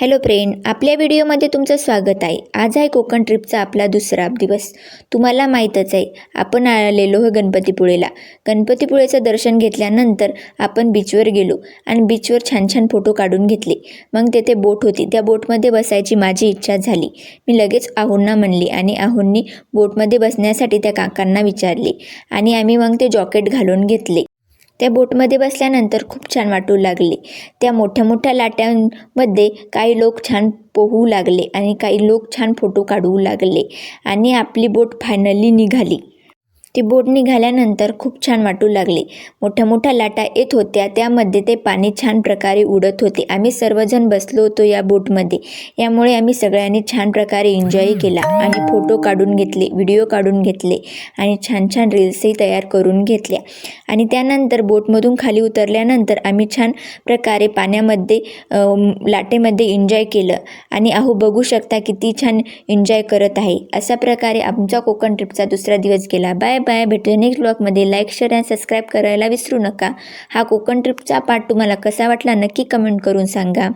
Hello friend, आपल्या व्हिडिओमध्ये तुमचं स्वागत आहे। आज आहे कोकण ट्रिपचा आपला दुसरा दिवस। तुम्हाला माहीतच आहे आपण आलेलो गणपतीपुळेला। गणपतीपुळेचं दर्शन घेतल्यानंतर आपण बीचवर गेलो आणि बीचवर छान छान फोटो काढून घेतले। मग तेथे बोट होती, त्या बोटमध्ये बसायची माझी इच्छा झाली। मी लगेच आहुंना म्हणली आणि आहुंनी बोटमध्ये बसण्यासाठी त्या काकांना विचारले आणि आम्ही मग ते जॉकेट घालून घेतले। त्या बोटमध्ये बसल्यानंतर खूप छान वाटू लागले। त्या मोठ्या मोठ्या लाटांमध्ये काही लोक छान पोहू लागले आणि काही लोक छान फोटो काढू लागले आणि आपली बोट फायनली निघाली। ती बोट निघाल्यानंतर खूप छान वाटू लागले। मोठ्या मोठ्या लाटा येत होत्या, त्यामध्ये ते पाणी छान प्रकारे उडत होते। आम्ही सर्वजण बसलो होतो या बोटमध्ये, यामुळे आम्ही सगळ्यांनी छान प्रकारे एन्जॉय केला आणि फोटो काढून घेतले, व्हिडिओ काढून घेतले आणि छान छान रील्सही तयार करून घेतल्या। आणि त्यानंतर बोटमधून खाली उतरल्यानंतर आम्ही छान प्रकारे पाण्यामध्ये लाटेमध्ये एन्जॉय केलं आणि बघू शकता किती छान एन्जॉय करत आहे। अशा प्रकारे आमचा कोकण ट्रिपचा दुसरा दिवस गेला। बाय बाय, भेटूया नेक्स्ट ब्लॉगमध्ये। लाईक, शेअर आणि सबस्क्राईब करायला विसरू नका। हा कोकण ट्रिपचा पार्ट तुम्हाला कसा वाटला नक्की कमेंट करून सांगा।